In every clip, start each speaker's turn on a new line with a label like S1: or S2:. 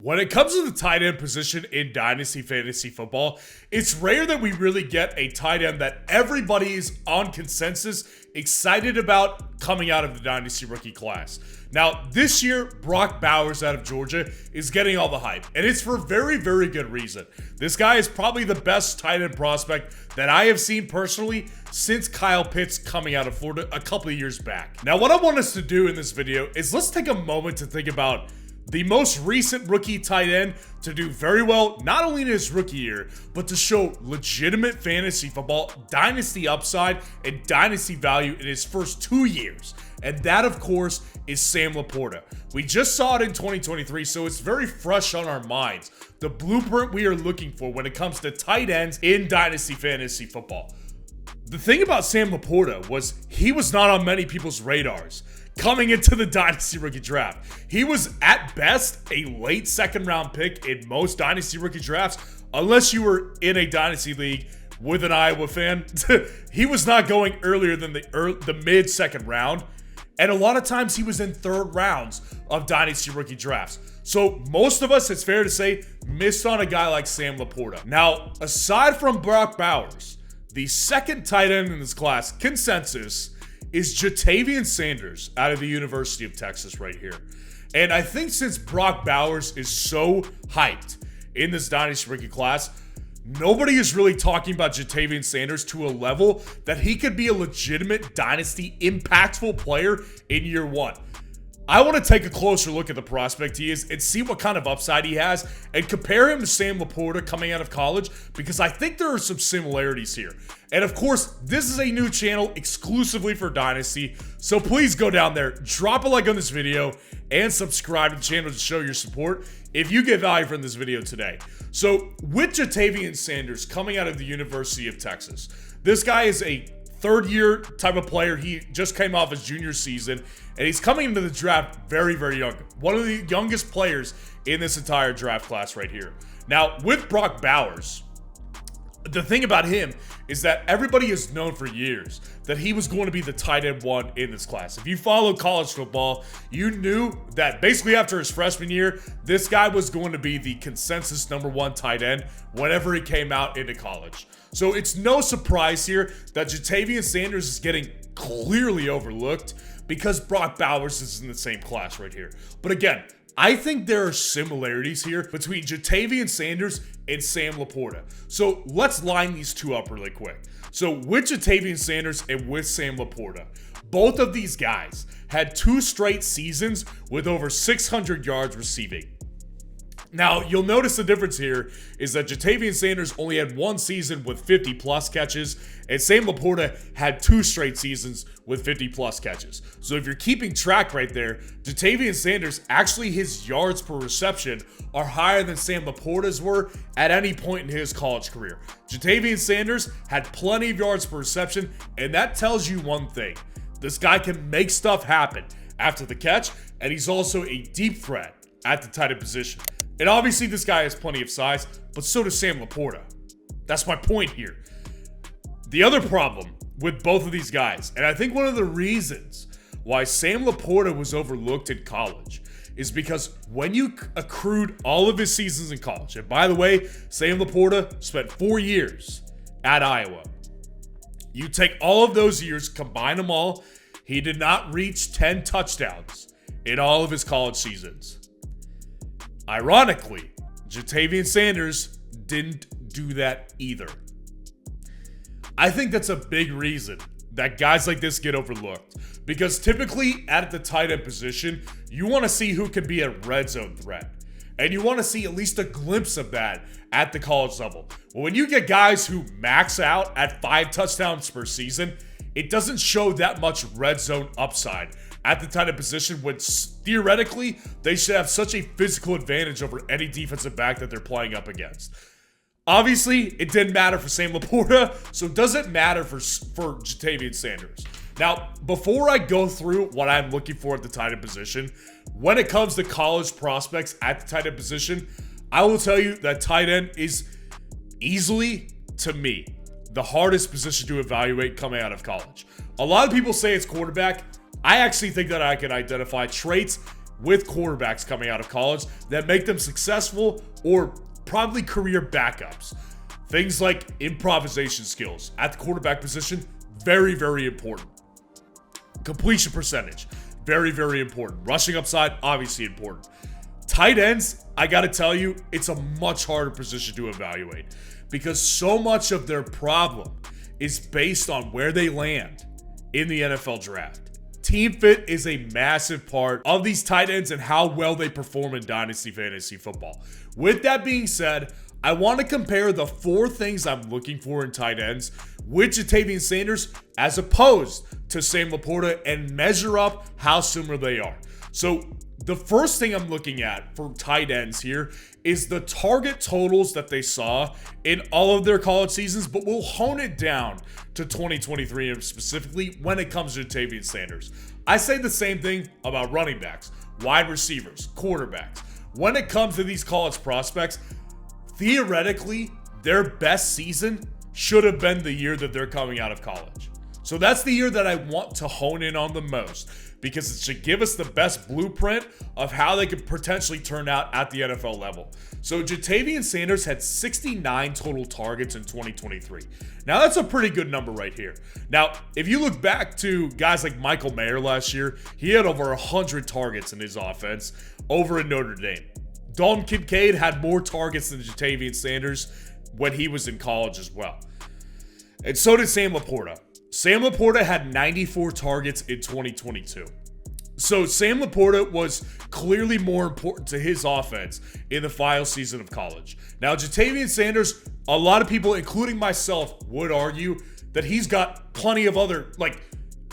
S1: When it comes to the tight end position in Dynasty Fantasy Football, it's rare that we really get a tight end that everybody is on consensus excited about coming out of the Dynasty rookie class. Now, this year, Brock Bowers out of Georgia is getting all the hype, and it's for very, very good reason. This guy is probably the best tight end prospect that I have seen personally since Kyle Pitts coming out of Florida a couple of years back. Now, what I want us to do in this video is let's take a moment to think about the most recent rookie tight end to do very well, not only in his rookie year, but to show legitimate fantasy football, dynasty upside, and dynasty value in his first 2 years. And that, of course, is Sam LaPorta. We just saw it in 2023, so it's very fresh on our minds. The blueprint we are looking for when it comes to tight ends in dynasty fantasy football. The thing about Sam LaPorta was he was not on many people's radars coming into the Dynasty Rookie Draft. He was, at best, a late second-round pick in most Dynasty Rookie Drafts, unless you were in a Dynasty League with an Iowa fan. He was not going earlier than the mid-second round, and a lot of times he was in third rounds of Dynasty Rookie Drafts. So most of us, it's fair to say, missed on a guy like Sam LaPorta. Now, aside from Brock Bowers, the second tight end in this class, consensus, is Ja'Tavion Sanders out of the University of Texas right here. And I think since Brock Bowers is so hyped in this Dynasty rookie class, nobody is really talking about Ja'Tavion Sanders to a level that he could be a legitimate Dynasty impactful player in year one. I want to take a closer look at the prospect he is and see what kind of upside he has and compare him to Sam LaPorta coming out of college, because I think there are some similarities here. And of course, this is a new channel exclusively for Dynasty, so please go down there, drop a like on this video, and subscribe to the channel to show your support if you get value from this video today. So with Ja'Tavion Sanders coming out of the University of Texas, this guy is a third-year type of player. He just came off his junior season, and he's coming into the draft very, very young. One of the youngest players in this entire draft class right here. Now, with Brock Bowers, the thing about him is that everybody has known for years that he was going to be the tight end one in this class. If you follow college football, you knew that basically after his freshman year, this guy was going to be the consensus #1 tight end whenever he came out into college. So it's no surprise here that Ja'Tavion Sanders is getting clearly overlooked because Brock Bowers is in the same class right here. But again, I think there are similarities here between Ja'Tavion Sanders and Sam LaPorta. So let's line these two up really quick. So with Ja'Tavion Sanders and with Sam LaPorta, both of these guys had 2 straight seasons with over 600 yards receiving. Now, you'll notice the difference here is that Ja'Tavion Sanders only had 1 season with 50-plus catches, and Sam LaPorta had 2 straight seasons with 50-plus catches. So if you're keeping track right there, Ja'Tavion Sanders, actually his yards per reception are higher than Sam LaPorta's were at any point in his college career. Ja'Tavion Sanders had plenty of yards per reception, and that tells you one thing. This guy can make stuff happen after the catch, and he's also a deep threat at the tight end position. And obviously this guy has plenty of size, but so does Sam LaPorta. That's my point here. The other problem with both of these guys, and I think one of the reasons why Sam LaPorta was overlooked in college, is because when you accrued all of his seasons in college, and by the way, Sam LaPorta spent 4 years at Iowa. You take all of those years, combine them all, he did not reach 10 touchdowns in all of his college seasons. Ironically, Ja'Tavion Sanders didn't do that either. I think that's a big reason that guys like this get overlooked, because typically at the tight end position, you want to see who can be a red zone threat, and you want to see at least a glimpse of that at the college level. Well, when you get guys who max out at 5 touchdowns per season, it doesn't show that much red zone upside at the tight end position, when theoretically they should have such a physical advantage over any defensive back that they're playing up against. Obviously, it didn't matter for Sam LaPorta, so it doesn't matter for Ja'Tavion Sanders. Now, before I go through what I'm looking for at the tight end position, when it comes to college prospects at the tight end position, I will tell you that tight end is easily, to me, the hardest position to evaluate coming out of college. A lot of people say it's quarterback. I actually think that I can identify traits with quarterbacks coming out of college that make them successful or probably career backups. Things like improvisation skills at the quarterback position, very, very important. Completion percentage, very, very important. Rushing upside, obviously important. Tight ends, I gotta tell you, it's a much harder position to evaluate because so much of their problem is based on where they land in the NFL draft. Team fit is a massive part of these tight ends and how well they perform in Dynasty Fantasy Football. With that being said, I want to compare the 4 things I'm looking for in tight ends with Ja'Tavion Sanders as opposed to Sam LaPorta and measure up how similar they are. So the first thing I'm looking at for tight ends here is the target totals that they saw in all of their college seasons, but we'll hone it down to 2023 and specifically when it comes to Ja'Tavion Sanders. I say the same thing about running backs, wide receivers, quarterbacks. When it comes to these college prospects, theoretically, their best season should have been the year that they're coming out of college. So that's the year that I want to hone in on the most because it should give us the best blueprint of how they could potentially turn out at the NFL level. So Ja'Tavion Sanders had 69 total targets in 2023. Now that's a pretty good number right here. Now, if you look back to guys like Michael Mayer last year, he had over 100 targets in his offense over in Notre Dame. Dalton Kincaid had more targets than Ja'Tavion Sanders when he was in college as well. And so did Sam LaPorta. Sam LaPorta had 94 targets in 2022. So Sam LaPorta was clearly more important to his offense in the final season of college. Now, Ja'Tavion Sanders, a lot of people, including myself, would argue that he's got plenty of other, like,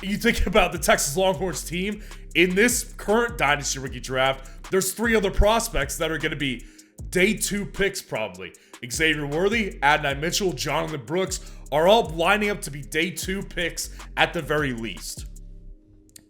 S1: you think about the Texas Longhorns team, in this current Dynasty rookie draft, there's 3 other prospects that are going to be day 2 picks probably. Xavier Worthy, Adonai Mitchell, Jonathan Brooks are all lining up to be day 2 picks at the very least.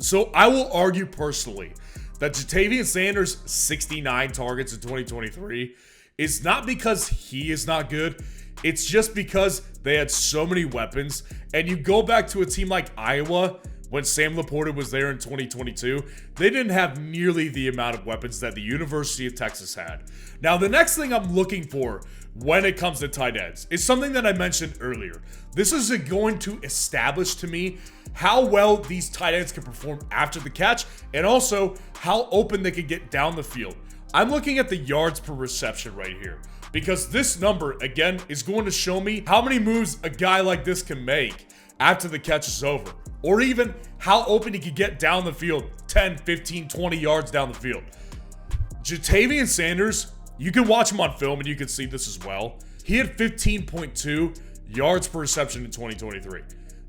S1: So I will argue personally that Ja'Tavion Sanders' 69 targets in 2023 is not because he is not good. It's just because they had so many weapons. And you go back to a team like Iowa when Sam LaPorta was there in 2022, they didn't have nearly the amount of weapons that the University of Texas had. Now, the next thing I'm looking for when it comes to tight ends is something that I mentioned earlier. This is going to establish to me how well these tight ends can perform after the catch and also how open they can get down the field. I'm looking at the yards per reception right here because this number, again, is going to show me how many moves a guy like this can make after the catch is over, or even how open he can get down the field 10, 15, 20 yards down the field. Ja'Tavion Sanders, you can watch him on film and you can see this as well. He had 15.2 yards per reception in 2023.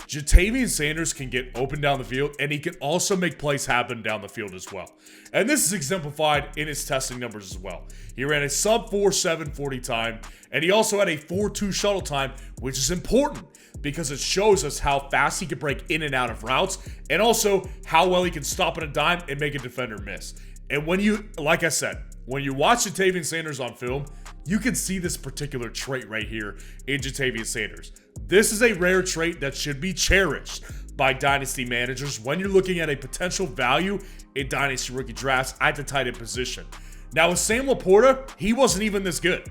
S1: Ja'Tavion Sanders can get open down the field, and he can also make plays happen down the field as well. And this is exemplified in his testing numbers as well. He ran a sub 4.7 40 time, and he also had a 4.2 shuttle time, which is important because it shows us how fast he can break in and out of routes, and also how well he can stop on a dime and make a defender miss. And when you, like I said, when you watch Ja'Tavion Sanders on film, you can see this particular trait right here in Ja'Tavion Sanders. This is a rare trait that should be cherished by dynasty managers when you're looking at a potential value in dynasty rookie drafts at the tight end position. Now with Sam LaPorta, he wasn't even this good.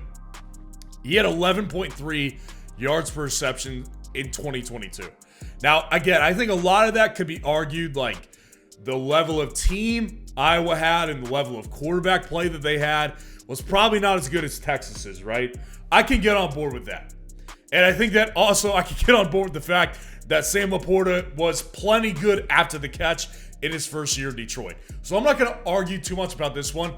S1: He had 11.3 yards per reception in 2022. Now, again, I think a lot of that could be argued like the level of team Iowa had and the level of quarterback play that they had was probably not as good as Texas's, right? I can get on board with that. And I think that also I can get on board with the fact that Sam LaPorta was plenty good after the catch in his first year in Detroit. So I'm not going to argue too much about this one,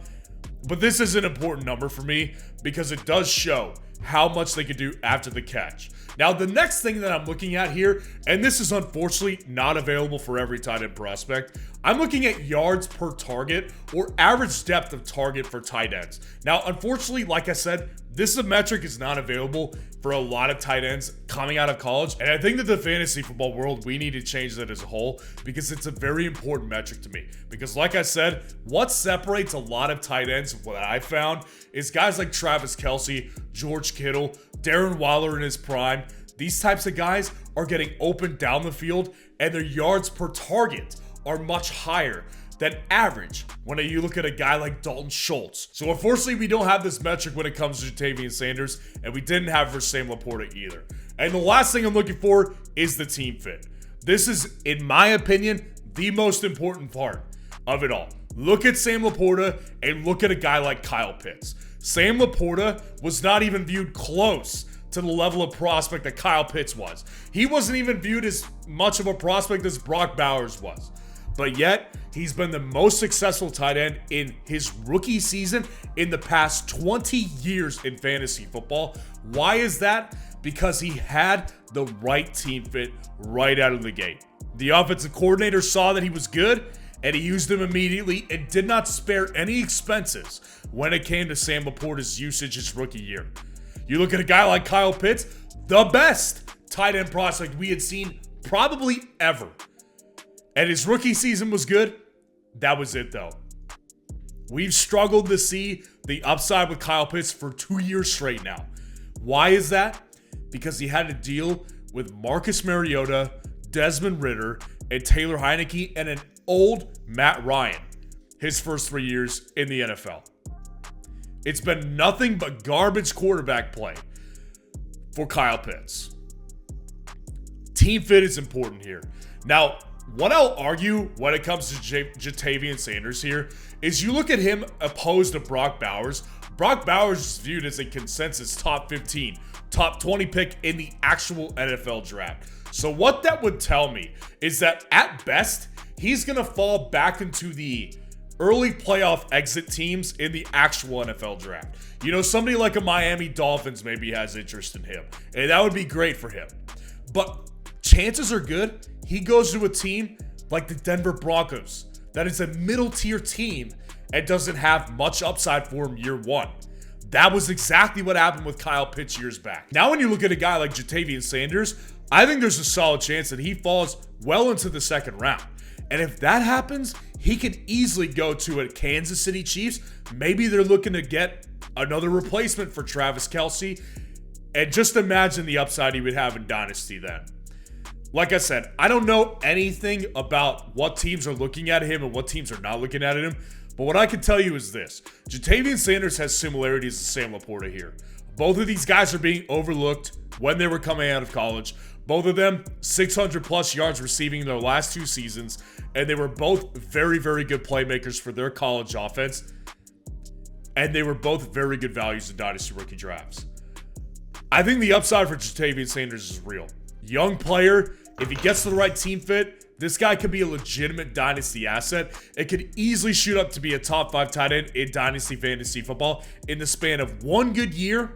S1: but this is an important number for me because it does show how much they could do after the catch. Now, the next thing that I'm looking at here, and this is unfortunately not available for every tight end prospect, I'm looking at yards per target or average depth of target for tight ends. Now, unfortunately, like I said, this metric is not available for a lot of tight ends coming out of college. And I think that the fantasy football world, we need to change that as a whole because it's a very important metric to me. Because like I said, what separates a lot of tight ends, what I found, is guys like Travis Kelce, George Kittle, Darren Waller in his prime. These types of guys are getting open down the field and their yards per target are much higher than average when you look at a guy like Dalton Schultz. So unfortunately, we don't have this metric when it comes to Ja'Tavion Sanders, and we didn't have for Sam LaPorta either. And the last thing I'm looking for is the team fit. This is, in my opinion, the most important part of it all. Look at Sam LaPorta and look at a guy like Kyle Pitts. Sam LaPorta was not even viewed close to the level of prospect that Kyle Pitts was. He wasn't even viewed as much of a prospect as Brock Bowers was. But yet, he's been the most successful tight end in his rookie season in the past 20 years in fantasy football. Why is that? Because he had the right team fit right out of the gate. The offensive coordinator saw that he was good, and he used him immediately and did not spare any expenses when it came to Sam LaPorta's usage his rookie year. You look at a guy like Kyle Pitts, the best tight end prospect we had seen probably ever. And his rookie season was good. That was it, though. We've struggled to see the upside with Kyle Pitts for 2 years straight now. Why is that? Because he had to deal with Marcus Mariota, Desmond Ridder, and Taylor Heineke, and an old Matt Ryan his first 3 years in the NFL. It's been nothing but garbage quarterback play for Kyle Pitts. Team fit is important here. Now, what I'll argue when it comes to Ja'Tavion Sanders here is you look at him opposed to Brock Bowers. Brock Bowers is viewed as a consensus top 15, top 20 pick in the actual NFL draft. So what that would tell me is that at best, he's going to fall back into the early playoff exit teams in the actual NFL draft. You know, somebody like a Miami Dolphins maybe has interest in him, and that would be great for him. But chances are good he goes to a team like the Denver Broncos that is a middle tier team and doesn't have much upside for him year one. That was exactly what happened with Kyle Pitts years back. Now when you look at a guy like Ja'Tavion Sanders, I think there's a solid chance that he falls well into the second round. And if that happens, he could easily go to a Kansas City Chiefs. Maybe they're looking to get another replacement for Travis Kelce. And just imagine the upside he would have in Dynasty then. Like I said, I don't know anything about what teams are looking at him and what teams are not looking at him. But what I can tell you is this. Ja'Tavion Sanders has similarities to Sam LaPorta here. Both of these guys are being overlooked when they were coming out of college. Both of them 600 plus yards receiving in their last 2 seasons. And they were both very, very good playmakers for their college offense. And they were both very good values in Dynasty rookie drafts. I think the upside for Ja'Tavion Sanders is real. Young player. If he gets to the right team fit, this guy could be a legitimate Dynasty asset. It could easily shoot up to be a top 5 tight end in Dynasty Fantasy Football in the span of 1 good year,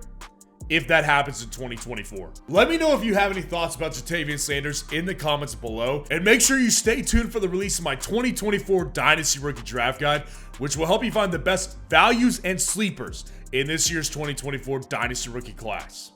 S1: if that happens in 2024. Let me know if you have any thoughts about Ja'Tavion Sanders in the comments below. And make sure you stay tuned for the release of my 2024 Dynasty Rookie Draft Guide, which will help you find the best values and sleepers in this year's 2024 Dynasty Rookie class.